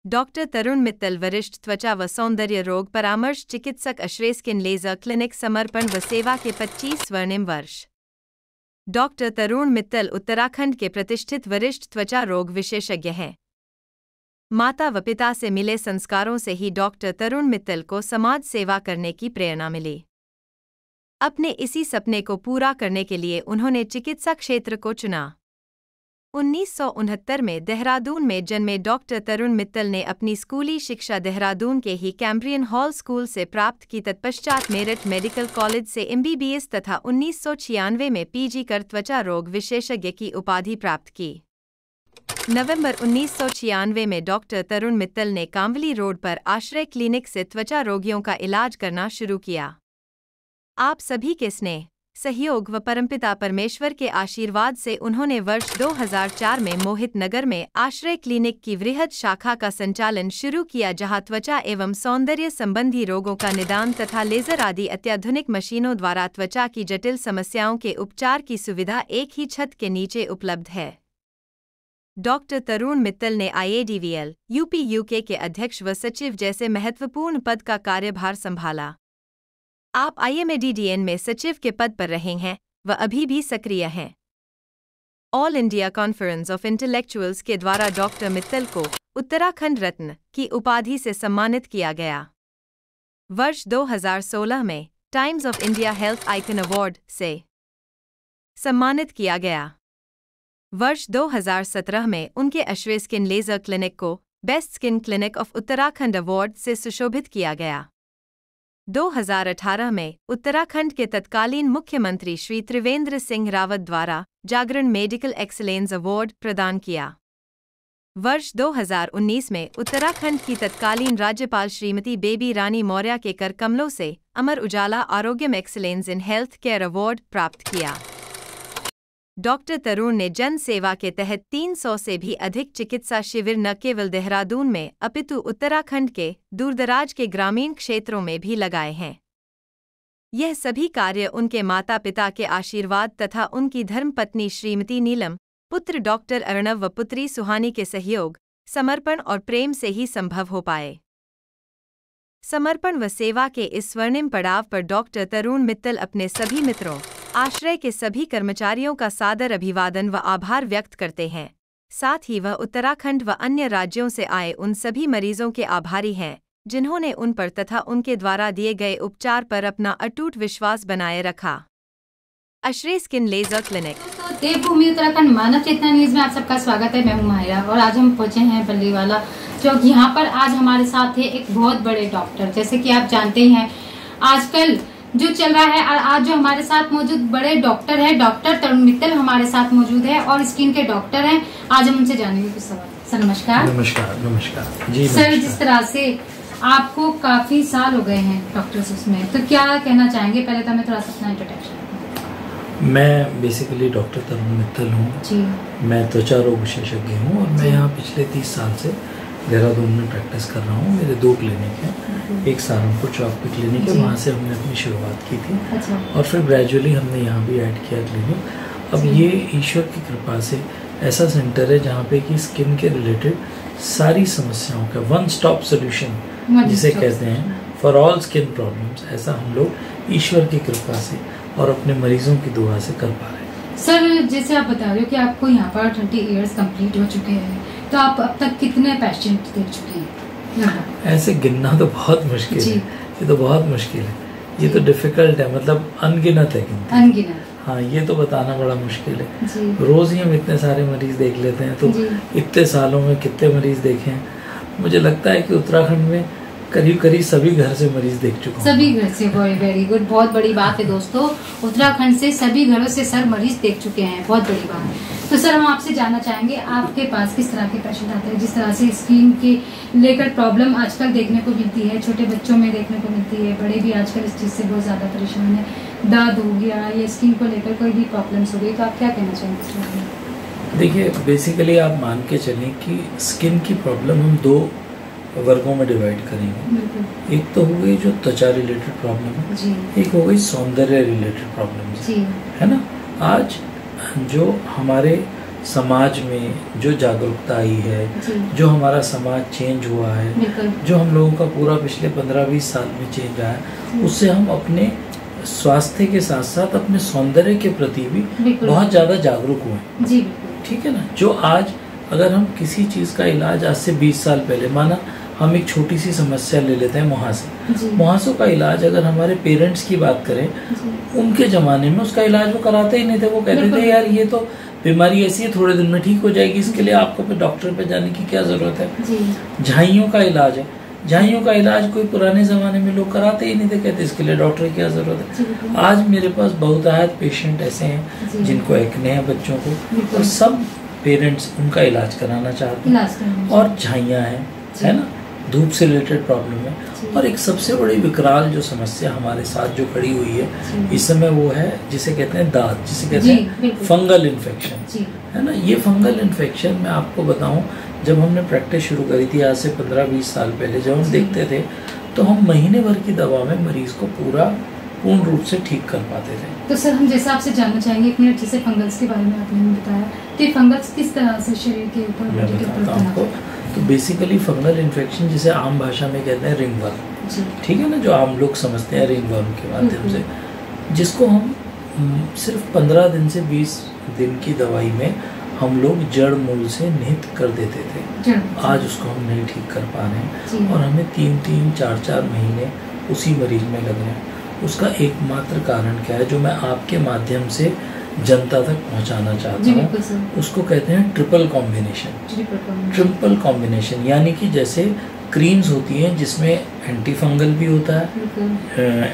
Doctor तरुण मित्तल, वरिष्ठ त्वचा व सौंदर्य रोग परामर्श चिकित्सक, अश्रय स्किन लेजर क्लिनिक, समर्पण व सेवा के 25 स्वर्णिम वर्ष। डॉक्टर तरुण मित्तल उत्तराखंड के प्रतिष्ठित वरिष्ठ त्वचा रोग विशेषज्ञ हैं। माता व पिता से मिले संस्कारों से ही डॉक्टर तरुण मित्तल को समाज सेवा करने की प्रेरणा मिली। अपने इसी सपने को पूरा करने के लिए उन्होंने चिकित्सा क्षेत्र को चुना। 1969 में देहरादून में जन्मे डॉक्टर तरुण मित्तल ने अपनी स्कूली शिक्षा देहरादून के ही कैम्ब्रियन हॉल स्कूल से प्राप्त की। तत्पश्चात मेरठ मेडिकल कॉलेज से MBBS तथा 1996 में PG कर त्वचा रोग विशेषज्ञ की उपाधि प्राप्त की। नवंबर 1996 में डॉक्टर तरुण मित्तल ने कांवली रोड पर आश्रय क्लिनिक से त्वचा रोगियों का इलाज करना शुरू किया। आप सभी के स्नेह, सहयोग व परमपिता परमेश्वर के आशीर्वाद से उन्होंने वर्ष 2004 में मोहित नगर में आश्रय क्लिनिक की वृहद शाखा का संचालन शुरू किया, जहां त्वचा एवं सौंदर्य संबंधी रोगों का निदान तथा लेजर आदि अत्याधुनिक मशीनों द्वारा त्वचा की जटिल समस्याओं के उपचार की सुविधा एक ही छत के नीचे उपलब्ध है। डॉक्टर तरुण मित्तल ने IADVL, UP UK के अध्यक्ष व सचिव जैसे महत्वपूर्ण पद का कार्यभार संभाला। आप IMADDN में सचिव के पद पर रहे हैं व अभी भी सक्रिय हैं। All India conference of intellectuals के द्वारा डॉक्टर मित्तल को उत्तराखंड रत्न की उपाधि से सम्मानित किया गया। वर्ष 2016 में times of India health icon award से सम्मानित किया गया। वर्ष 2017 में उनके अश्रय स्किन लेजर क्लिनिक को best skin clinic of Uttarakhand award से सुशोभित किया गया। 2018 में उत्तराखंड के तत्कालीन मुख्यमंत्री श्री त्रिवेंद्र सिंह रावत द्वारा जागरण मेडिकल एक्सीलेंस अवार्ड प्रदान किया। वर्ष 2019 में उत्तराखंड की तत्कालीन राज्यपाल श्रीमती बेबी रानी मौर्य के कर कमलों से Amar Ujala Arogyam excellence in health care award प्राप्त किया। डॉक्टर तरुण ने जन सेवा के तहत 300 से भी अधिक चिकित्सा शिविर न केवल देहरादून में अपितु उत्तराखंड के दूरदराज के ग्रामीण क्षेत्रों में भी लगाए हैं। यह सभी कार्य उनके माता पिता के आशीर्वाद तथा उनकी धर्मपत्नी श्रीमती नीलम, पुत्र डॉक्टर अर्णव व पुत्री सुहानी के सहयोग, समर्पण और प्रेम से ही संभव हो पाए। समर्पण व सेवा के इस स्वर्णिम पड़ाव पर डॉक्टर तरुण मित्तल अपने सभी मित्रों, आश्रय के सभी कर्मचारियों का सादर अभिवादन व आभार व्यक्त करते हैं। साथ ही वह उत्तराखंड व अन्य राज्यों से आए उन सभी मरीजों के आभारी हैं, जिन्होंने उन पर तथा उनके द्वारा दिए गए उपचार पर अपना अटूट विश्वास बनाए रखा। अश्रय स्किन लेजर क्लिनिक। देवभूमि उत्तराखंड मानव चेतना न्यूज में आप सबका स्वागत है। मैं हूं माहिरा और आज हम पहुंचे हैं बल्लीवाला चौक। यहाँ पर आज हमारे साथ है एक बहुत बड़े डॉक्टर। जैसे कि आप जानते हैं आजकल जो चल रहा है, आज जो हमारे साथ मौजूद बड़े डॉक्टर है, डॉक्टर तरुण मित्तल हमारे साथ मौजूद है और स्किन के डॉक्टर हैं। आज हम उनसे जानेंगे कुछ सवाल। सर नमस्कार। नमस्कार। नमस्कार जी। सर, जिस तरह से आपको काफी साल हो गए हैं डॉक्टर्स उसमें, तो क्या कहना चाहेंगे? पहले तो हमें थोड़ा सा अपना इंट्रोडक्शन। मैं बेसिकली डॉक्टर तरुण मित्तल हूँ जी। मैं त्वचा रोग विशेषज्ञ हूँ और मैं यहाँ पिछले 30 साल से देहरादून में प्रैक्टिस कर रहा हूँ। मेरे 2 क्लिनिक हैं, एक सहारनपुर चौक पे क्लिनिक है, वहाँ से हमने अपनी शुरुआत की थी। अच्छा। और फिर ग्रेजुअली हमने यहाँ भी ऐड किया क्लिनिक। अब ये ईश्वर की कृपा से ऐसा सेंटर है जहाँ पे कि स्किन के रिलेटेड सारी समस्याओं का वन स्टॉप सोल्यूशन जिसे कहते हैं फॉर ऑल स्किन प्रॉब्लम्स, ऐसा हम लोग ईश्वर की कृपा से और अपने मरीजों की दुआ से कर पा रहे हैं। सर, जैसे आप बता रहे हो कि आपको यहाँ पर 20 इयर्स कंप्लीट हो चुके हैं, तो आप अब तक कितने पेशेंट देख चुके हैं? ऐसे गिनना तो बहुत मुश्किल है, ये तो बहुत मुश्किल है, ये तो डिफिकल्ट है, मतलब अनगिनत है। अनगिनत। हाँ, ये तो बताना बड़ा मुश्किल है। रोज ही हम इतने सारे मरीज देख लेते हैं, तो इतने सालों में कितने मरीज देखे हैं? मुझे लगता है कि उत्तराखंड में करीब करीब सभी घर से मरीज देख चुका हूँ। सभी घर से। वेरी गुड, बहुत बड़ी बात है दोस्तों। उत्तराखंड से सभी घरों से सर मरीज देख चुके हैं, बहुत बड़ी बात है। तो सर, हम आपसे जानना चाहेंगे आपके पास किस तरह के पेशेंट आते हैं? जिस तरह से स्किन के लेकर प्रॉब्लम आजकल देखने को मिलती है, छोटे बच्चों में देखने को मिलती है, बड़े भी आजकल इस चीज से बहुत ज्यादा परेशान है। दाद हो गया या स्किन को लेकर कोई भी प्रॉब्लम्स हो गई, तो आप क्या कहना चाहेंगे? देखिए, बेसिकली आप मान के चलें कि स्किन की प्रॉब्लम हम 2 वर्गों में डिवाइड करेंगे। एक तो हो गई जो त्वचा रिलेटेड प्रॉब्लम है, एक हो गई सौंदर्य रिलेटेड प्रॉब्लम, है ना। आज जो हमारे समाज में जो जागरूकता आई है, जो हमारा समाज चेंज हुआ है, जो हम लोगों का पूरा पिछले 15-20 साल में चेंज आया है, उससे हम अपने स्वास्थ्य के साथ साथ अपने सौंदर्य के प्रति भी बहुत ज़्यादा जागरूक हुए हैं। ठीक है ना। जो आज अगर हम किसी चीज़ का इलाज आज से 20 साल पहले, माना हम एक छोटी सी समस्या ले लेते हैं मुहासे, मुहासों का इलाज अगर हमारे पेरेंट्स की बात करें, उनके ज़माने में उसका इलाज वो कराते ही नहीं थे। वो कहते थे यार ये तो बीमारी ऐसी है, थोड़े दिन में ठीक हो जाएगी, इसके लिए आपको फिर डॉक्टर पे जाने की क्या ज़रूरत है। झाइयों का इलाज है, झाइयों का इलाज कोई पुराने ज़माने में लोग कराते ही नहीं थे, कहते इसके लिए डॉक्टर की क्या ज़रूरत है। आज मेरे पास बहुतायत पेशेंट ऐसे हैं जिनको एक्ने है बच्चों को, और सब पेरेंट्स उनका इलाज कराना चाहते हैं। और झाइयाँ हैं, है ना, धूप से रिलेटेड प्रॉब्लम है। और एक सबसे बड़ी विकराल जो समस्या हमारे साथ जो खड़ी हुई है इस समय, वो है जिसे कहते हैं दांत, जिसे कहते हैं फंगल इन्फेक्शन, है ना। ये फंगल इन्फेक्शन मैं आपको बताऊं, जब हमने प्रैक्टिस शुरू करी थी आज से 15-20 साल पहले, जब हम देखते थे तो हम महीने भर की दवा में मरीज को पूर्ण रूप से ठीक कर पाते थे। तो सर हम जैसे आपसे जानना चाहेंगे, एक मिनट, जैसे फंगल्स के बारे में आपने बताया, तो ये फंगल्स किस तरह से शरीर के ऊपर मैं बताता हूँ आपको। तो बेसिकली फंगल इन्फेक्शन जिसे आम भाषा में कहते हैं रिंगवर्म, ठीक है ना, जो आम लोग समझते हैं रिंगवर्म के माध्यम से, जिसको हम सिर्फ 15 दिन से 20 दिन की दवाई में हम लोग जड़ मूल से निहित कर देते थे। आज उसको हम नहीं ठीक कर पा रहे हैं और हमें 3-3, 4-4 महीने उसी मरीज में लग रहे हैं। उसका एकमात्र कारण क्या है, जो मैं आपके माध्यम से जनता तक पहुंचाना चाहता हूँ, उसको कहते हैं ट्रिपल कॉम्बिनेशन। ट्रिपल कॉम्बिनेशन यानी कि जैसे क्रीम्स होती हैं जिसमें एंटी फंगल भी होता है,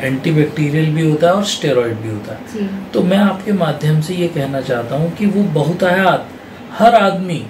एंटी बैक्टीरियल भी होता है और स्टेरॉइड भी होता है। तो मैं आपके माध्यम से ये कहना चाहता हूँ कि वो बहुतायत हर आदमी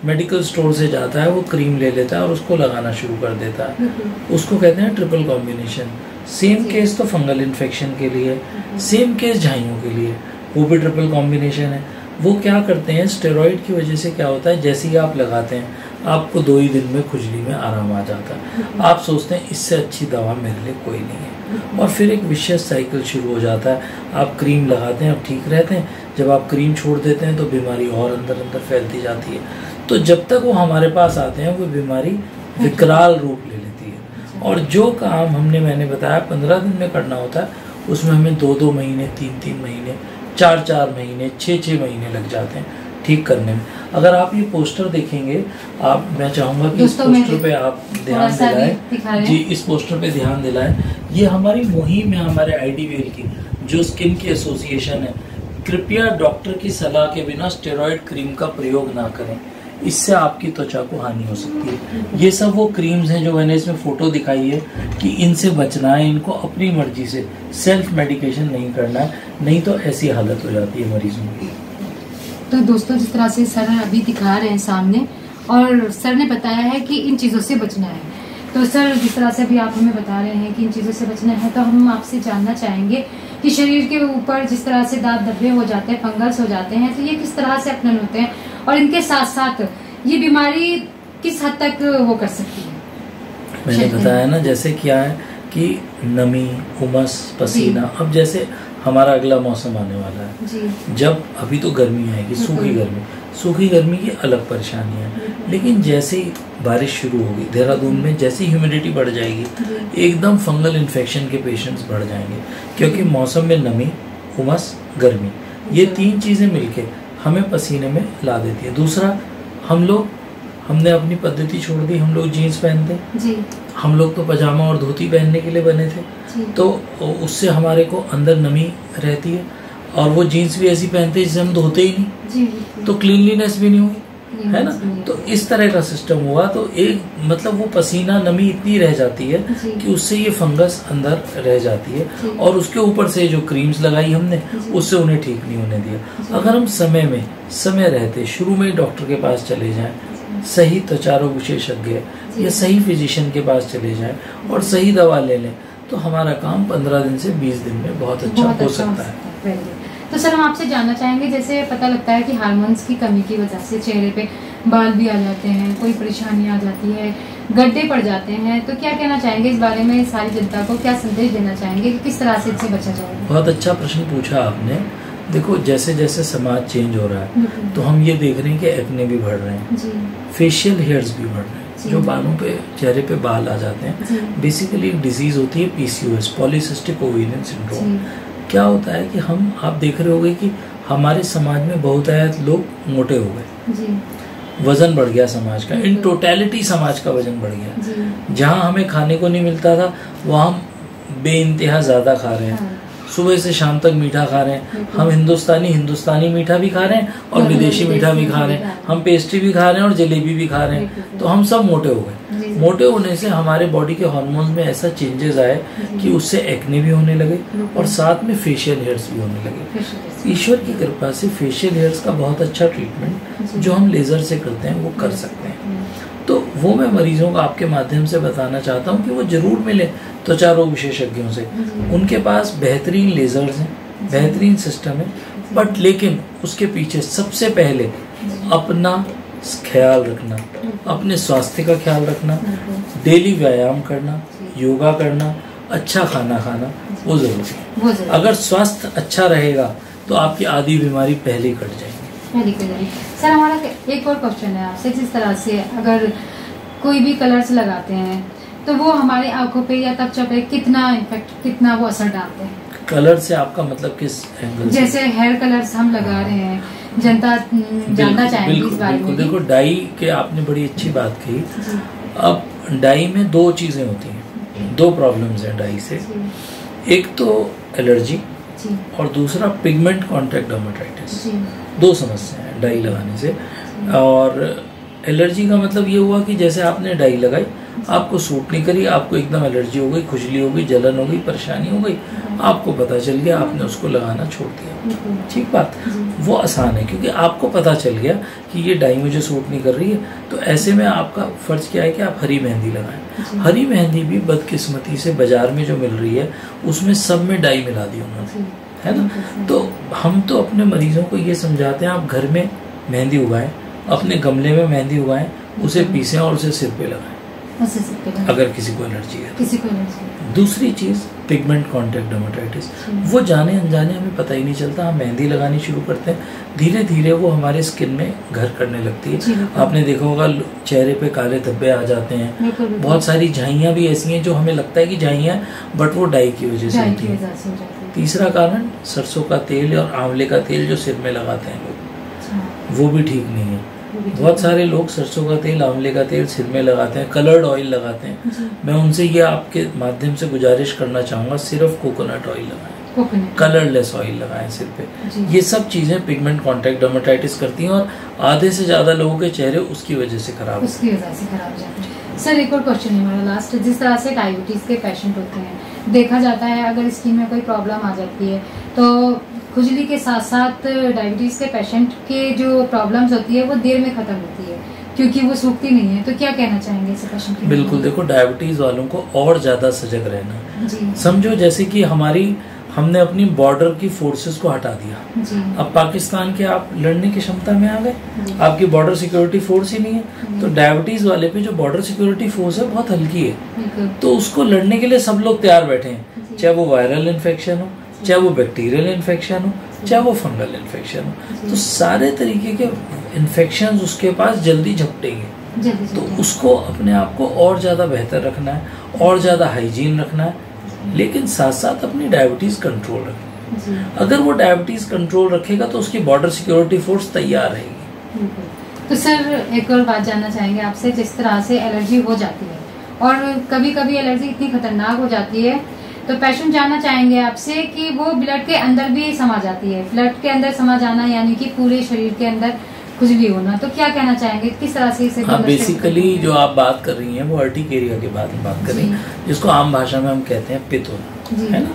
मेडिकल स्टोर से जाता है, वो क्रीम ले लेता है और उसको लगाना शुरू कर देता है। उसको कहते हैं ट्रिपल कॉम्बिनेशन। सेम केस तो फंगल इन्फेक्शन के लिए, सेम केस झाइयों के लिए, वो भी ट्रिपल कॉम्बिनेशन है। वो क्या करते हैं, स्टेरॉइड की वजह से क्या होता है, जैसे ही आप लगाते हैं आपको 2 ही दिन में खुजली में आराम आ जाता है। आप सोचते हैं इससे अच्छी दवा मेरे लिए कोई नहीं है, और फिर एक विशियस साइकिल शुरू हो जाता है। आप क्रीम लगाते हैं, आप ठीक रहते हैं, जब आप क्रीम छोड़ देते हैं तो बीमारी और अंदर फैलती जाती है। तो जब तक वो हमारे पास आते हैं वो बीमारी विकराल रूप ले लेती है। और जो काम मैंने बताया 15 दिन में करना होता है, उसमें हमें 2-2 महीने, 3-3 महीने, 4-4 महीने, 6-6 महीने लग जाते हैं ठीक करने में। अगर आप ये पोस्टर देखेंगे, मैं चाहूँगा कि इस पोस्टर पे आप ध्यान दिलाएं जी, इस पोस्टर पे ध्यान दिलाएं। ये हमारी मुहिम है, हमारे आईडीवीएल की, जो स्किन की एसोसिएशन है। कृपया डॉक्टर की सलाह के बिना स्टेरॉइड क्रीम का प्रयोग ना करें, इससे आपकी त्वचा को हानि हो सकती है। ये सब वो क्रीम्स हैं जो मैंने इसमें फोटो दिखाई है कि इनसे बचना है, इनको अपनी मर्जी से सेल्फ मेडिकेशन नहीं करना है, नहीं तो ऐसी हालत हो जाती है मरीजों की। तो दोस्तों, जिस तरह से सर अभी दिखा रहे हैं सामने, और सर ने बताया है कि इन चीज़ों से बचना है, तो सर जिस तरह से अभी आप हमें बता रहे हैं कि इन चीज़ों से बचना है, तो हम आपसे जानना चाहेंगे कि शरीर के ऊपर जिस तरह से दाग धब्बे हो जाते हैं, फंगल्स हो जाते हैं, तो ये किस तरह से अपनन होते हैं, और इनके साथ साथ ये बीमारी किस हद तक वो कर सकती है। मैंने बताया ना, जैसे क्या है कि नमी, उमस, पसीना, अब जैसे हमारा अगला मौसम आने वाला है जी। जब अभी तो गर्मी आएगी, सूखी गर्मी की अलग परेशानी है, लेकिन जैसे ही बारिश शुरू होगी देहरादून में, जैसे ह्यूमिडिटी बढ़ जाएगी, एकदम फंगल इन्फेक्शन के पेशेंट्स बढ़ जाएंगे, क्योंकि मौसम में नमी, उमस, गर्मी, ये 3 चीज़ें मिलके हमें पसीने में ला देती है। दूसरा, हमने अपनी पद्धति छोड़ दी, हम लोग जीन्स पहनते जी। हम लोग तो पजामा और धोती पहनने के लिए बने थे, तो उससे हमारे को अंदर नमी रहती है, और वो जीन्स भी ऐसी पहनते हैं जिसे हम धोते ही नहीं जी। तो क्लीनलीनेस भी नहीं हुई, है ना। तो इस तरह का सिस्टम हुआ, तो एक मतलब वो पसीना, नमी इतनी रह जाती है कि उससे ये फंगस अंदर रह जाती है, और उसके ऊपर से जो क्रीम्स लगाई हमने उससे उन्हें ठीक नहीं होने दिया। अगर हम समय रहते शुरू में डॉक्टर के पास चले जाएं, सही त्वचा रोग विशेषज्ञ या सही फिजिशियन के पास चले जाएं और सही दवा ले लें, तो हमारा काम 15 दिन से 20 दिन में बहुत अच्छा हो सकता है। तो सर हम आपसे जानना चाहेंगे, जैसे पता लगता है कि हार्मोन्स की कमी की वजह से चेहरे पे बाल भी आ जाते हैं, कोई परेशानी आ जाती है, गड्ढे पड़ जाते हैं, तो क्या कहना चाहेंगे इस बारे में, सारी जनता को क्या संदेश देना चाहेंगे कि किस तरह से इससे बचा जाए। बहुत अच्छा प्रश्न पूछा आपने। देखो जैसे जैसे समाज चेंज हो रहा है तो हम ये देख रहे हैं कि एक्ने भी बढ़ रहे हैं, फेशियल हेयर्स भी बढ़ रहे हैं, जो बालों पे चेहरे पे बाल आ जाते हैं। बेसिकली एक डिजीज होती है PCOS, पॉलीसिस्टिक ओवेरियन सिंड्रोम। क्या होता है कि आप देख रहे होंगे कि हमारे समाज में बहुतायत लोग मोटे हो गए, वजन बढ़ गया समाज का, इन टोटलिटी समाज का वजन बढ़ गया। जहाँ हमें खाने को नहीं मिलता था वहाँ हम बेइंतहा ज्यादा खा रहे हैं, सुबह से शाम तक मीठा खा रहे हैं। हम हिंदुस्तानी मीठा भी खा रहे हैं और विदेशी मीठा भी खा रहे हैं, हम पेस्ट्री भी खा रहे हैं और जलेबी भी खा रहे हैं। तो हम सब मोटे हो गए। मोटे होने से हमारे बॉडी के हार्मोन्स में ऐसा चेंजेस आए कि उससे एक्ने भी होने लगे और साथ में फेशियल हेयर्स भी होने लगे। ईश्वर की कृपा से फेशियल हेयर्स का बहुत अच्छा ट्रीटमेंट जो हम लेजर से करते हैं वो कर सकते हैं। तो वो मैं मरीजों को आपके माध्यम से बताना चाहता हूँ कि वो जरूर मिले त्वचा रोग विशेषज्ञों से। उनके पास बेहतरीन लेजर्स हैं, बेहतरीन सिस्टम है, बट लेकिन उसके पीछे सबसे पहले अपना ख्याल रखना, अपने स्वास्थ्य का ख्याल रखना, डेली व्यायाम करना, योगा करना, अच्छा खाना खाना, वो जरूरी है। अगर स्वास्थ्य अच्छा रहेगा तो आपकी आधी बीमारी पहले ही कट जाएगी। सर हमारा एक और क्वेश्चन है आपसे, जिस तरह से अगर कोई भी कलर्स लगाते हैं तो वो हमारी आंखों पे या त्वचा पे कितना वो असर डालते हैं? कलर से आपका मतलब किस एंगल? जैसे हेयर कलर्स हम लगा रहे हैं, जनता जानना चाहेंगे इस बारे में। देखो डाई के आपने बड़ी अच्छी बात कही। अब डाई में दो चीजें होती हैं, दो प्रॉब्लम्स हैं डाई से। एक तो एलर्जी और दूसरा पिगमेंट कॉन्टैक्ट डर्मेटाइटिस। दो समस्या है डाई लगाने से। और एलर्जी का मतलब ये हुआ कि जैसे आपने डाई लगाई, आपको सूट नहीं करी, आपको एकदम एलर्जी हो गई, खुजली हो गई, जलन हो गई, परेशानी हो गई, आपको पता चल गया, आपने उसको लगाना छोड़ दिया। ठीक बात, वो आसान है क्योंकि आपको पता चल गया कि ये डाई मुझे सूट नहीं कर रही है। तो ऐसे में आपका फर्ज क्या है कि आप हरी मेहंदी लगाएं। हरी मेहंदी भी बदकिस्मती से बाजार में जो मिल रही है उसमें सब में डाई मिला दी उन्होंने, है ना। तो हम तो अपने मरीजों को ये समझाते हैं आप घर में मेहंदी उगाएं, अपने गमले में मेहंदी उगाएं, उसे पीसें और उसे सिर पे लगाएं अगर किसी को एलर्जी है। दूसरी चीज पिगमेंट कॉन्टैक्ट डर्मेटाइटिस, वो जाने अनजाने हमें पता ही नहीं चलता। हम मेहंदी लगानी शुरू करते हैं, धीरे धीरे वो हमारे स्किन में घर करने लगती है। आपने देखा होगा चेहरे पे काले धब्बे आ जाते हैं, बहुत सारी झाइयाँ भी ऐसी हैं जो हमें लगता है कि झाइयाँ, बट वो डाई की वजह से होती है। तीसरा कारण सरसों का तेल और आंवले का तेल जो सिर में लगाते हैं लोग, वो भी ठीक नहीं है। बहुत सारे लोग सरसों का तेल, आंवले का तेल सिर में लगाते हैं, कलर्ड ऑयल लगाते हैं। मैं उनसे ये आपके माध्यम से गुजारिश करना चाहूंगा, सिर्फ कोकोनट ऑयल लगाएं, कलरलेस ऑयल लगाएं सिर पे। ये सब चीजें पिगमेंट कॉन्टैक्ट डर्मेटाइटिस करती हैं और आधे से ज्यादा लोगों के चेहरे उसकी वजह से खराब हो जाते हैं। सर एक और क्वेश्चन है हमारा लास्ट, जिस तरह से डायबिटीज के पेशेंट होते हैं, देखा जाता है अगर स्किन में कोई प्रॉब्लम आ जाती है तो खुजली के साथ साथ डायबिटीज के पेशेंट के जो प्रॉब्लम्स होती है वो देर में खत्म होती है क्योंकि वो सूखती नहीं है। तो क्या कहना चाहेंगे इस पेशेंट के? बिल्कुल, देखो डायबिटीज वालों को और ज्यादा सजग रहना। समझो जैसे कि हमने अपनी बॉर्डर की फोर्सेस को हटा दिया, अब पाकिस्तान के आप लड़ने की क्षमता में आ गए, आपकी बॉर्डर सिक्योरिटी फोर्स ही नहीं है। तो डायबिटीज वाले पे जो बॉर्डर सिक्योरिटी फोर्स है बहुत हल्की है, तो उसको लड़ने के लिए सब लोग तैयार बैठे हैं, चाहे वो वायरल इन्फेक्शन हो, चाहे वो बैक्टीरियल इन्फेक्शन हो, चाहे वो फंगल इन्फेक्शन हो। तो सारे तरीके के इन्फेक्शन उसके पास जल्दी झपटेंगे। तो उसको अपने आप को और ज्यादा बेहतर रखना है, और ज्यादा हाइजीन रखना है, लेकिन साथ साथ अपनी डायबिटीज कंट्रोल रखनी है। अगर वो डायबिटीज कंट्रोल रखेगा तो उसकी बॉर्डर सिक्योरिटी फोर्स तैयार रहेगी। तो सर एक और बात जानना चाहेंगे आपसे, जिस तरह से एलर्जी हो जाती है और कभी कभी एलर्जी इतनी खतरनाक हो जाती है तो पेशेंट जानना चाहेंगे आपसे कि वो ब्लड के अंदर भी समा जाती है। ब्लड के अंदर समा जाना यानी कि पूरे शरीर के अंदर खुजली होना, तो क्या कहना चाहेंगे, किस तरह से इसे? हाँ, बेसिकली जो आप बात कर रही हैं वो अर्टिकेरिया के बारे में बात कर रही हैं, जिसको आम भाषा में हम कहते हैं पित्त होना, है ना।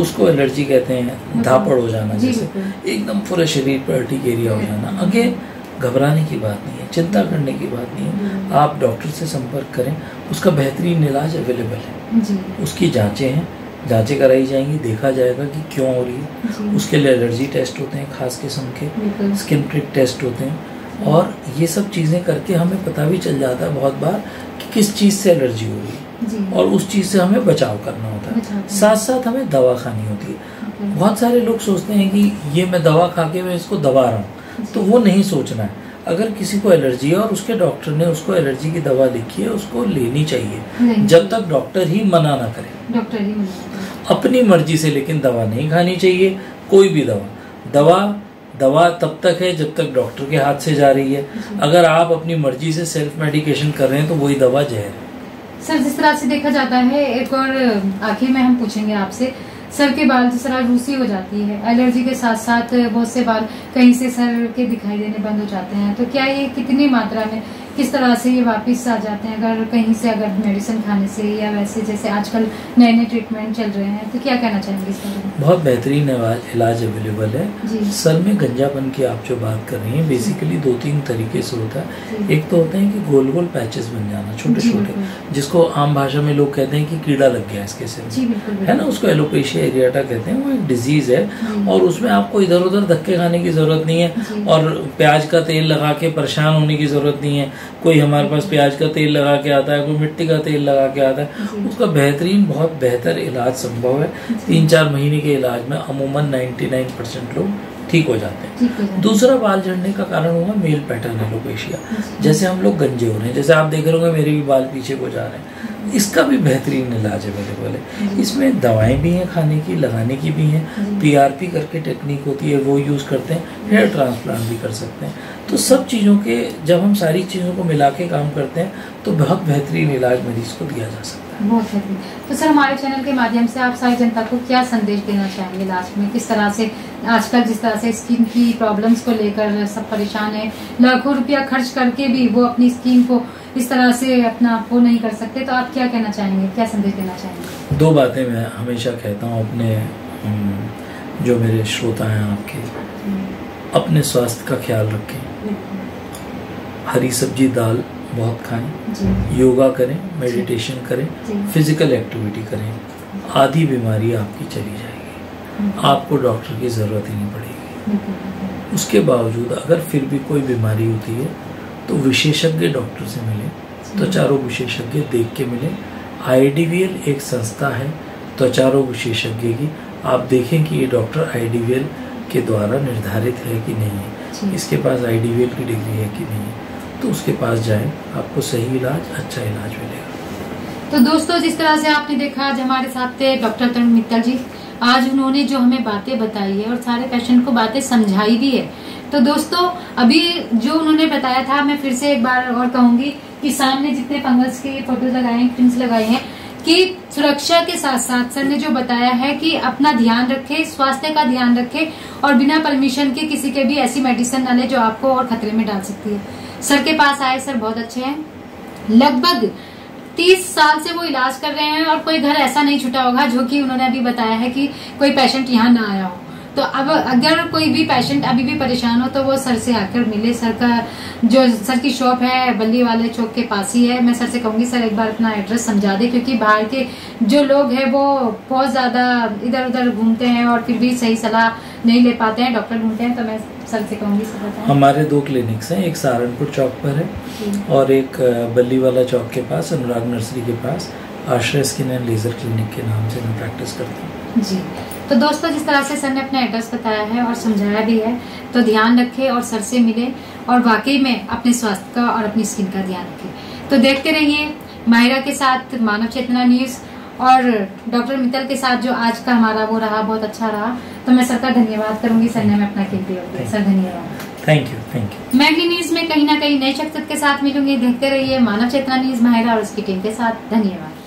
उसको एलर्जी कहते हैं, धापड़ हो जाना, जैसे एकदम पूरे शरीर पर अर्टिकेरिया हो जाना। अगेन घबराने की बात नहीं है, चिंता करने की बात नहीं है। आप डॉक्टर से संपर्क करें, उसका बेहतरीन इलाज अवेलेबल है। उसकी जांचें कराई जाएंगी, देखा जाएगा कि क्यों हो रही है। उसके लिए एलर्जी टेस्ट होते हैं खास किस्म के, स्किन प्रिक टेस्ट होते हैं, और ये सब चीज़ें करके हमें पता भी चल जाता है बहुत बार कि किस चीज़ से एलर्जी हो रही है और उस चीज़ से हमें बचाव करना होता है। साथ साथ हमें दवा खानी होती है। बहुत सारे लोग सोचते हैं कि ये मैं दवा खा के मैं इसको दबा रहा हूँ, तो वो नहीं सोचना है। अगर किसी को एलर्जी है और उसके डॉक्टर ने उसको एलर्जी की दवा लिखी है, उसको लेनी चाहिए जब तक डॉक्टर ही मना ना करे। डॉक्टर ही मना करे अपनी मर्जी से लेकिन दवा नहीं खानी चाहिए, कोई भी दवा तब तक है जब तक डॉक्टर के हाथ से जा रही है। अगर आप अपनी मर्जी से सेल्फ मेडिकेशन कर रहे हैं तो वही दवा जहर है। सर, जिस तरह से देखा जाता है, एक और आखिर में हम पूछेंगे आपसे, सर के बाल जिस तरह रूसी हो जाती है, एलर्जी के साथ साथ बहुत से बाल कहीं से सर के दिखाई देने बंद हो जाते हैं, तो क्या ये कितनी मात्रा में, किस तरह से ये वापस आ जाते हैं अगर कहीं से, अगर मेडिसिन खाने से या वैसे जैसे आजकल नए नए ट्रीटमेंट चल रहे हैं, तो क्या कहना चाहेंगे इस बारे में? बहुत बेहतरीन इलाज अवेलेबल है। सर में गंजापन की आप जो बात कर रही हैं, बेसिकली 2-3 तरीके से होता है। एक तो होता है कि गोल गोल पैचेस बन जाना, छोटे छोटे, जिसको आम भाषा में लोग कहते हैं कि कीड़ा लग गया इसके सिर में, है ना, उसको एलोपेशिया एरियाटा कहते हैं। वो एक डिजीज है और उसमें आपको इधर उधर धक्के खाने की जरूरत नहीं है और प्याज का तेल लगा के परेशान होने की जरूरत नहीं है। कोई हमारे पास प्याज का तेल लगा के आता है, कोई मिट्टी का तेल लगा के आता है, उसका बेहतरीन, बहुत बेहतर इलाज संभव है। 3-4 महीने के इलाज में अमूमन 99% लोग ठीक हो जाते हैं। दूसरा बाल झड़ने का कारण होगा मेल पैटर्न एलोपेशिया। जैसे हम लोग गंजे हो रहे हैं, जैसे आप देख रहे होंगे मेरे भी बाल पीछे को जा रहे हैं, इसका भी बेहतरीन इलाज अवेलेबल है। इसमें दवाएं भी हैं खाने की, लगाने की भी हैं। PRP करके टेक्निक होती है, वो यूज़ करते हैं। हेयर ट्रांसप्लांट भी कर सकते हैं। तो सब चीज़ों के, जब हम सारी चीज़ों को मिला के काम करते हैं तो बहुत बेहतरीन इलाज मरीज को दिया जा सकता है। बहुत बेहतरीन। तो सर, हमारे चैनल के माध्यम से आप सारी जनता को क्या संदेश देना चाहेंगे लास्ट में? किस तरह से आजकल जिस तरह से स्किन की प्रॉब्लम्स को लेकर सब परेशान है, लाखों रुपया खर्च करके भी वो अपनी स्किन को इस तरह से अपना वो नहीं कर सकते, तो आप क्या कहना चाहेंगे, क्या संदेश देना चाहेंगे? 2 बातें मैं हमेशा कहता हूँ अपने जो मेरे श्रोता हैं आपके, अपने स्वास्थ्य का ख्याल रखें, हरी सब्जी दाल बहुत खाएं, योगा करें, मेडिटेशन करें, फिजिकल एक्टिविटी करें, आधी बीमारी आपकी चली जाएगी, आपको डॉक्टर की ज़रूरत ही नहीं पड़ेगी। उसके बावजूद अगर फिर भी कोई बीमारी होती है तो विशेषज्ञ डॉक्टर से मिलें, त्वचा रोग विशेषज्ञ देख के मिलें। IDVL एक संस्था है त्वचा रोग विशेषज्ञ की, आप देखें कि ये डॉक्टर IDVL के द्वारा निर्धारित है कि नहीं है, इसके पास IDVL की डिग्री है कि नहीं है, तो उसके पास जाएं, आपको सही इलाज, अच्छा इलाज मिलेगा। तो दोस्तों, जिस तरह से आपने देखा, आज हमारे साथ थे डॉक्टर तरुण मित्तल जी। आज उन्होंने जो हमें बातें बताई है और सारे पेशेंट को बातें समझाई भी है। तो दोस्तों, अभी जो उन्होंने बताया था, मैं फिर से एक बार और कहूंगी कि सामने जितने फंगस के फोटो लगाए हैं, क्रीम्स लगाए हैं, कि सुरक्षा के साथ साथ सर ने जो बताया है कि अपना ध्यान रखे, स्वास्थ्य का ध्यान रखे और बिना परमिशन के किसी के भी ऐसी मेडिसिन न ले जो आपको और खतरे में डाल सकती है। सर के पास आए, सर बहुत अच्छे हैं, लगभग 30 साल से वो इलाज कर रहे हैं और कोई घर ऐसा नहीं छूटा होगा जो कि उन्होंने अभी बताया है कि कोई पेशेंट यहाँ ना आया हो। तो अब अगर कोई भी पेशेंट अभी भी परेशान हो तो वो सर से आकर मिले। सर का जो सर की शॉप है बल्ली वाले चौक के पास ही है। मैं सर से कहूंगी सर एक बार अपना एड्रेस समझा दे, क्योंकि बाहर के जो लोग हैं वो बहुत ज्यादा इधर उधर घूमते हैं और फिर भी सही सलाह नहीं ले पाते हैं, डॉक्टर ढूंढते हैं। तो मैं सर से कहूंगी सर बताएं। हमारे 2 क्लिनिक्स हैं, एक सहारनपुर चौक पर है और एक बल्ली वाला चौक के पास, अनुराग नर्सरी के पास, आश्रय स्किन एंड लेजर क्लिनिक के नाम से मैं प्रैक्टिस करता हूँ जी। तो दोस्तों, जिस तरह से सर ने अपना एड्रेस बताया है और समझाया भी है, तो ध्यान रखें और सर से मिले और वाकई में अपने स्वास्थ्य का और अपनी स्किन का ध्यान रखें। तो देखते रहिए माहिरा के साथ मानव चेतना न्यूज और डॉक्टर मित्तल के साथ जो आज का हमारा वो रहा, बहुत अच्छा रहा। तो मैं सर का धन्यवाद करूंगी, सर ने हमें अपना कीमती वक्त दिया। सर धन्यवाद। Thank you. मैं अगली न्यूज में कहीं ना कहीं नई शख्सियत के साथ मिलूंगी। देखते रहिए मानव चेतना न्यूज, माहिरा और उसकी टीम के साथ। धन्यवाद।